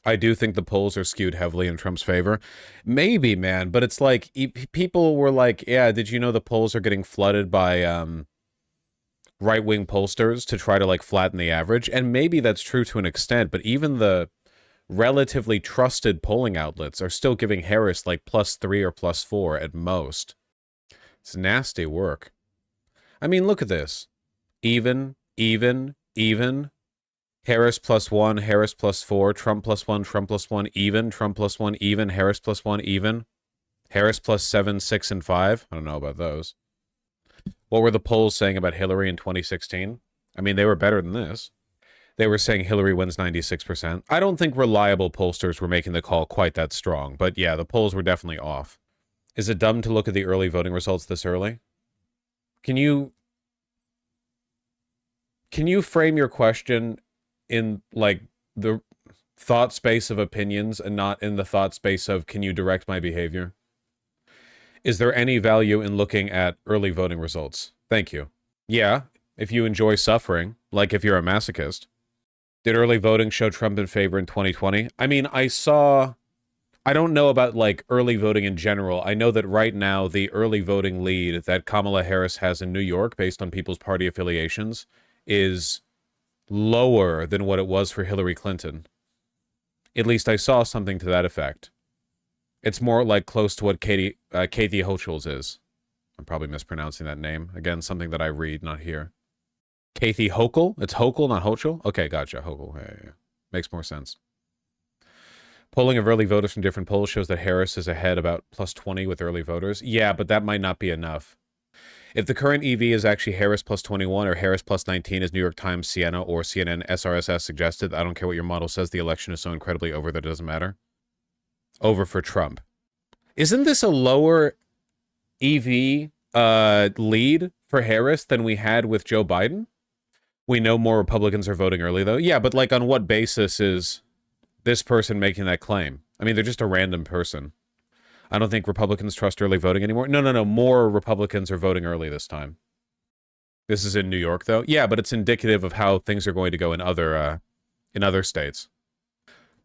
I do think the polls are skewed heavily in Trump's favor. Maybe, man, but it's like people were like, yeah, did you know the polls are getting flooded by right-wing pollsters to try to like flatten the average? And maybe that's true to an extent, but even the relatively trusted polling outlets are still giving Harris like +3 or +4 at most. It's nasty work. I mean, look at this. Even, even, even. Harris +1, Harris +4, Trump +1, Trump +1, even, Trump +1, even, Harris +1, even. Harris +7, 6, and 5. I don't know about those. What were the polls saying about Hillary in 2016? I mean, they were better than this. They were saying Hillary wins 96%. I don't think reliable pollsters were making the call quite that strong, but yeah, the polls were definitely off. Is it dumb to look at the early voting results this early? Can you frame your question in like the thought space of opinions and not in the thought space of can you direct my behavior? Is there any value in looking at early voting results? Thank you. Yeah, if you enjoy suffering, like if you're a masochist. Did early voting show Trump in favor in 2020? I mean, I don't know about like early voting in general. I know that right now the early voting lead that Kamala Harris has in New York based on people's party affiliations is lower than what it was for Hillary Clinton. At least I saw something to that effect. It's more like close to what Kathy Hochul's is. I'm probably mispronouncing that name. Again, something that I read, not hear. Kathy Hochul? It's Hochul, not Hochul? Okay, gotcha. Hochul. Yeah. Makes more sense. Polling of early voters from different polls shows that Harris is ahead about +20 with early voters. Yeah, but that might not be enough. If the current EV is actually Harris +21 or Harris +19, as New York Times, Siena, or CNN SRSS suggested, I don't care what your model says, the election is so incredibly over that it doesn't matter. Over for Trump. Isn't this a lower EV lead for Harris than we had with Joe Biden? We know more Republicans are voting early, though. Yeah, but like on what basis is this person making that claim? I mean, they're just a random person. I don't think Republicans trust early voting anymore. No. More Republicans are voting early this time. This is in New York, though. Yeah, but it's indicative of how things are going to go in other states.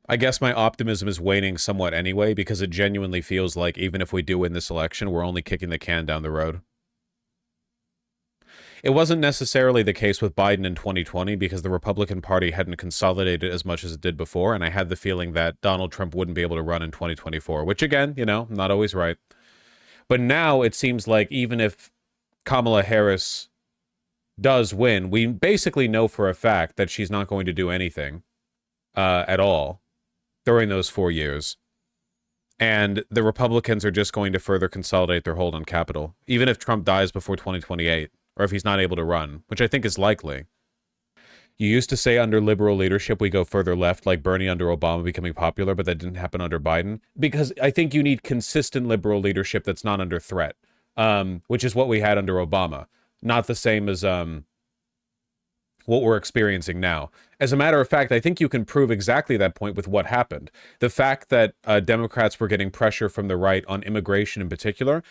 I guess my optimism is waning somewhat anyway, because it genuinely feels like even if we do win this election, we're only kicking the can down the road. It wasn't necessarily the case with Biden in 2020 because the Republican Party hadn't consolidated as much as it did before, and I had the feeling that Donald Trump wouldn't be able to run in 2024, which again, you know, not always right. But now it seems like even if Kamala Harris does win, we basically know for a fact that she's not going to do anything at all during those 4 years. And the Republicans are just going to further consolidate their hold on Capitol, even if Trump dies before 2028. Or if he's not able to run, which I think is likely. You used to say under liberal leadership we go further left, like Bernie under Obama becoming popular, but that didn't happen under Biden. Because I think you need consistent liberal leadership that's not under threat, which is what we had under Obama. Not the same as what we're experiencing now. As a matter of fact, I think you can prove exactly that point with what happened. The fact that Democrats were getting pressure from the right on immigration in particular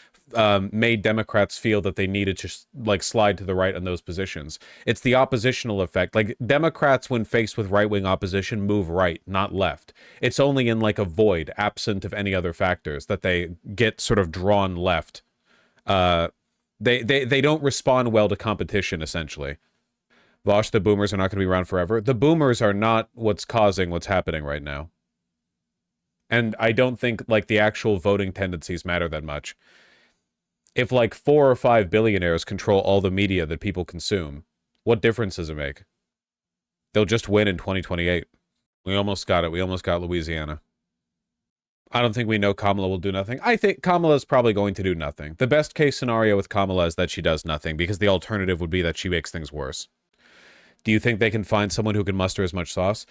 made Democrats feel that they needed to like slide to the right on those positions. It's the oppositional effect. Like Democrats, when faced with right-wing opposition, move right, not left. It's only in like a void, absent of any other factors, that they get sort of drawn left. They don't respond well to competition, essentially. Vosh, the boomers are not going to be around forever. The boomers are not what's causing what's happening right now. And I don't think like the actual voting tendencies matter that much. If like 4 or 5 billionaires control all the media that people consume, what difference does it make? They'll just win in 2028. We almost got it. We almost got Louisiana. I don't think we know Kamala will do nothing. I think Kamala's probably going to do nothing. The best case scenario with Kamala is that she does nothing, because the alternative would be that she makes things worse. Do you think they can find someone who can muster as much sauce?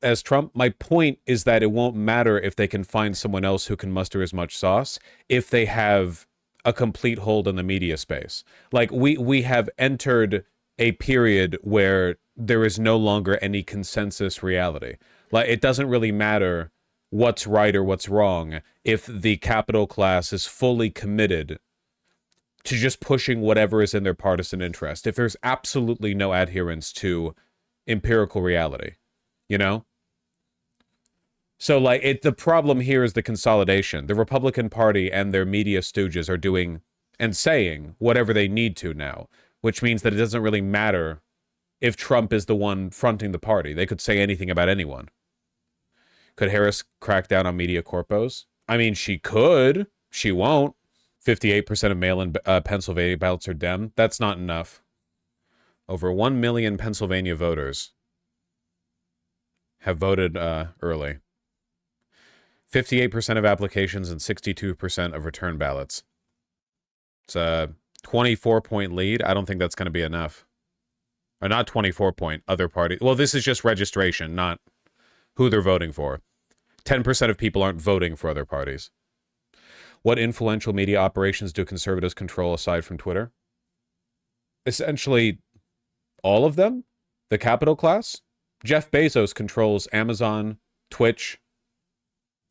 As Trump, my point is that it won't matter if they can find someone else who can muster as much sauce if they have a complete hold on the media space. Like we have entered a period where there is no longer any consensus reality. Like it doesn't really matter what's right or what's wrong if the capital class is fully committed to just pushing whatever is in their partisan interest, if there's absolutely no adherence to empirical reality, you know? So, like, the problem here is the consolidation. The Republican Party and their media stooges are doing and saying whatever they need to now, which means that it doesn't really matter if Trump is the one fronting the party. They could say anything about anyone. Could Harris crack down on media corpos? I mean, she could. She won't. 58% of mail-in Pennsylvania ballots are Dem. That's not enough. Over 1 million Pennsylvania voters have voted early. 58% of applications and 62% of return ballots. It's a 24-point lead. I don't think that's going to be enough. Or not 24-point, other party. Well, this is just registration, not who they're voting for. 10% of people aren't voting for other parties. What influential media operations do conservatives control aside from Twitter? Essentially, all of them? The capital class? Jeff Bezos controls Amazon, Twitch.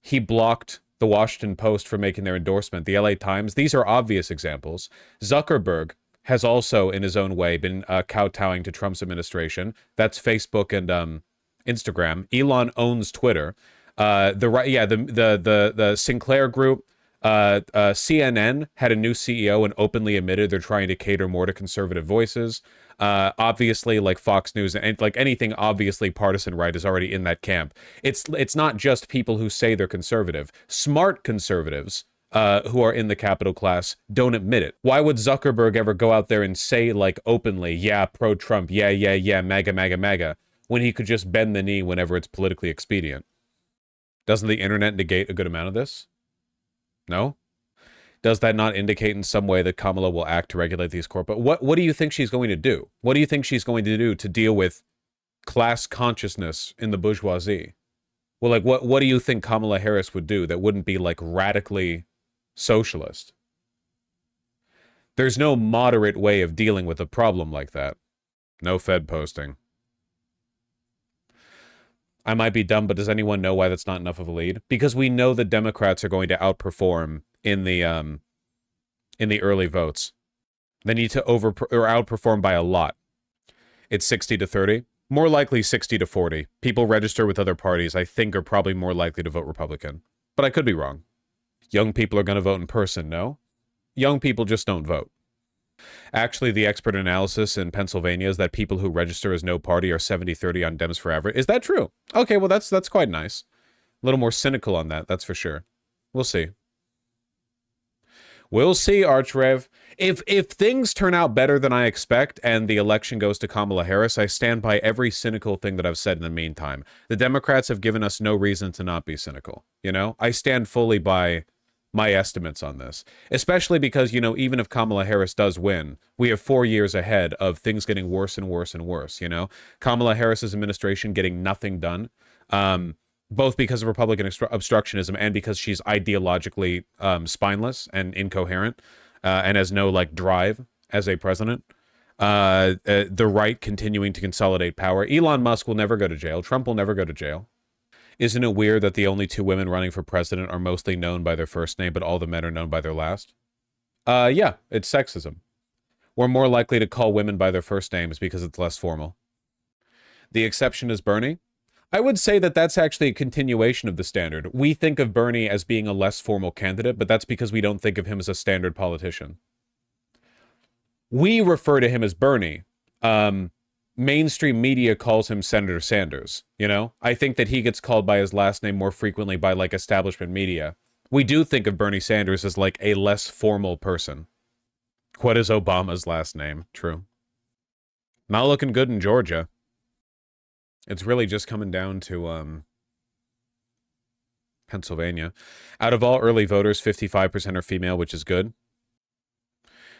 He blocked the Washington Post from making their endorsement. The LA Times. These are obvious examples. Zuckerberg has also, in his own way, been kowtowing to Trump's administration. That's Facebook and Instagram. Elon owns Twitter. The Sinclair Group, CNN had a new CEO and openly admitted they're trying to cater more to conservative voices. Obviously, like Fox News and like anything obviously partisan right is already in that camp. It's not just people who say they're conservative. Smart conservatives who are in the capital class don't admit it. Why would Zuckerberg ever go out there and say like openly, yeah, pro-Trump, yeah, MAGA, when he could just bend the knee whenever it's politically expedient? Doesn't the internet negate a good amount of this? No? Does that not indicate in some way that Kamala will act to regulate these corporate? What do you think she's going to do? What do you think she's going to do to deal with class consciousness in the bourgeoisie? Well, like, what do you think Kamala Harris would do that wouldn't be, like, radically socialist? There's no moderate way of dealing with a problem like that. No Fed posting. I might be dumb, but does anyone know why that's not enough of a lead? Because we know the Democrats are going to outperform in the early votes. They need to outperform by a lot. It's 60-30. More likely 60-40. People register with other parties, I think, are probably more likely to vote Republican. But I could be wrong. Young people are going to vote in person, no? Young people just don't vote. Actually, the expert analysis in Pennsylvania is that people who register as no party are 70-30 on Dems forever. Is that true? Okay, well, that's quite nice. A little more cynical on that, that's for sure. We'll see. We'll see, Archrev. If things turn out better than I expect and the election goes to Kamala Harris, I stand by every cynical thing that I've said in the meantime. The Democrats have given us no reason to not be cynical. You know, I stand fully by my estimates on this, especially because, you know, even if Kamala Harris does win, we have 4 years ahead of things getting worse and worse and worse. You know, Kamala Harris's administration getting nothing done. Both because of Republican obstructionism and because she's ideologically spineless and incoherent and has no, like, drive as a president. The right continuing to consolidate power. Elon Musk will never go to jail. Trump will never go to jail. Isn't it weird that the only two women running for president are mostly known by their first name, but all the men are known by their last? Yeah, it's sexism. We're more likely to call women by their first names because it's less formal. The exception is Bernie. I would say that that's actually a continuation of the standard. We think of Bernie as being a less formal candidate, but that's because we don't think of him as a standard politician. We refer to him as Bernie. Mainstream media calls him Senator Sanders, you know? I think that he gets called by his last name more frequently by, like, establishment media. We do think of Bernie Sanders as, like, a less formal person. What is Obama's last name? True. Not looking good in Georgia. It's really just coming down to Pennsylvania. Out of all early voters, 55% are female, which is good.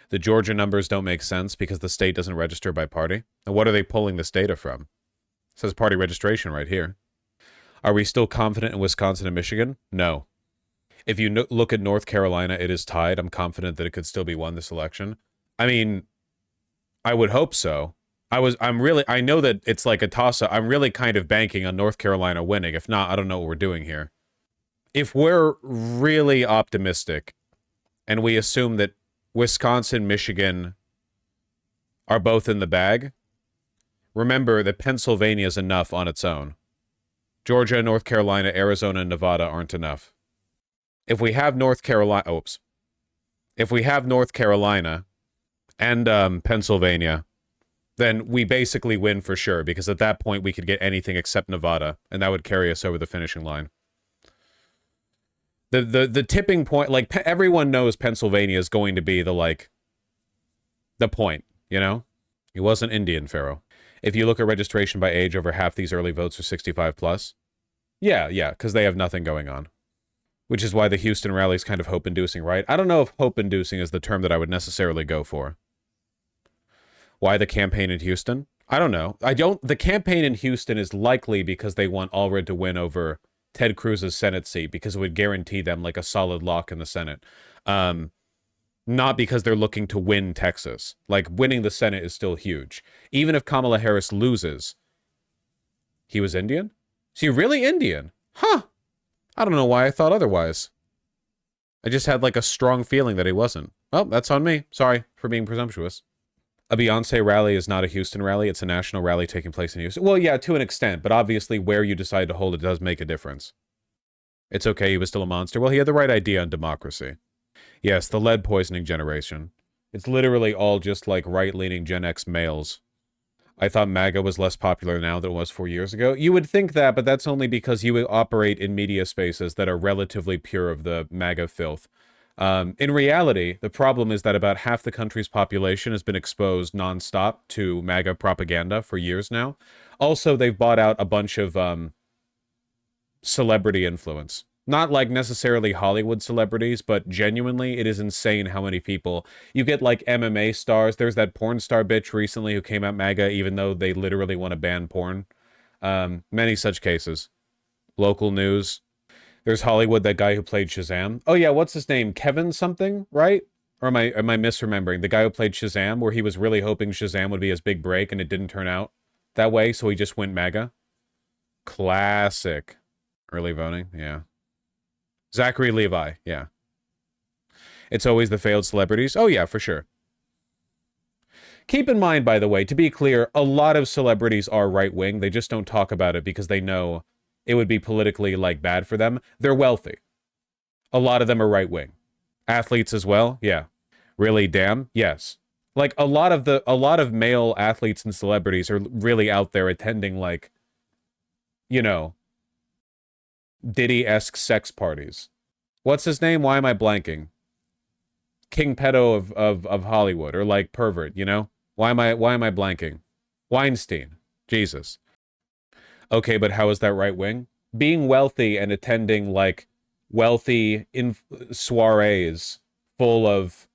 The Georgia numbers don't make sense because the state doesn't register by party. And what are they pulling this data from? It says party registration right here. Are we still confident in Wisconsin and Michigan? No. If you look at North Carolina, it is tied. I'm confident that it could still be won this election. I mean, I would hope so. I know that it's like a toss-up. I'm really kind of banking on North Carolina winning. If not, I don't know what we're doing here. If we're really optimistic and we assume that Wisconsin, Michigan are both in the bag, remember that Pennsylvania is enough on its own. Georgia, North Carolina, Arizona, and Nevada aren't enough. If we have North Carolina, oops. If we have North Carolina and Pennsylvania, then we basically win for sure, because at that point we could get anything except Nevada, and that would carry us over the finishing line. The tipping point, like, everyone knows Pennsylvania is going to be the point, you know? He wasn't Indian, Pharaoh. If you look at registration by age, over half these early votes are 65 plus. Yeah, because they have nothing going on. Which is why the Houston rally is kind of hope-inducing, right? I don't know if hope-inducing is the term that I would necessarily go for. Why the campaign in Houston? I don't know. The campaign in Houston is likely because they want Allred to win over Ted Cruz's Senate seat, because it would guarantee them like a solid lock in the Senate. Not because they're looking to win Texas. Like, winning the Senate is still huge. Even if Kamala Harris loses. He was Indian? Is he really Indian? Huh. I don't know why I thought otherwise. I just had like a strong feeling that he wasn't. Well, that's on me. Sorry for being presumptuous. A Beyonce rally is not a Houston rally. It's a national rally taking place in Houston. Well, yeah, to an extent, but obviously where you decide to hold it does make a difference. It's okay, he was still a monster. Well, he had the right idea on democracy. Yes, the lead poisoning generation. It's literally all just like right-leaning Gen X males. I thought MAGA was less popular now than it was 4 years ago. You would think that, but that's only because you operate in media spaces that are relatively pure of the MAGA filth. In reality, the problem is that about half the country's population has been exposed nonstop to MAGA propaganda for years now. Also, they've bought out a bunch of celebrity influence. Not like necessarily Hollywood celebrities, but genuinely, it is insane how many people. You get like MMA stars. There's that porn star bitch recently who came out MAGA, even though they literally want to ban porn. Many such cases. Local news. There's Hollywood, that guy who played Shazam. Oh yeah, what's his name? Kevin something, right? Or am I misremembering? The guy who played Shazam, where he was really hoping Shazam would be his big break, and it didn't turn out that way, so he just went MAGA. Classic. Early voting, yeah. Zachary Levi, yeah. It's always the failed celebrities. Oh yeah, for sure. Keep in mind, by the way, to be clear, a lot of celebrities are right-wing. They just don't talk about it because they know it would be politically, like, bad for them. They're wealthy. A lot of them are right-wing. Athletes as well? Yeah. Really, damn? Yes. Like, a lot of male athletes and celebrities are really out there attending, like, you know, Diddy-esque sex parties. What's his name? Why am I blanking? King pedo of Hollywood, or like pervert, you know? Why am I blanking? Weinstein. Jesus. Okay, but how is that right wing? Being wealthy and attending like wealthy soirees full of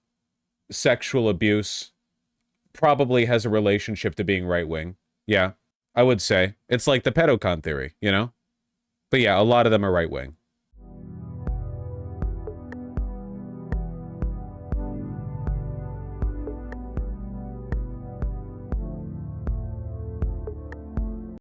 sexual abuse probably has a relationship to being right wing. Yeah, I would say. It's like the pedocon theory, you know? But yeah, a lot of them are right wing.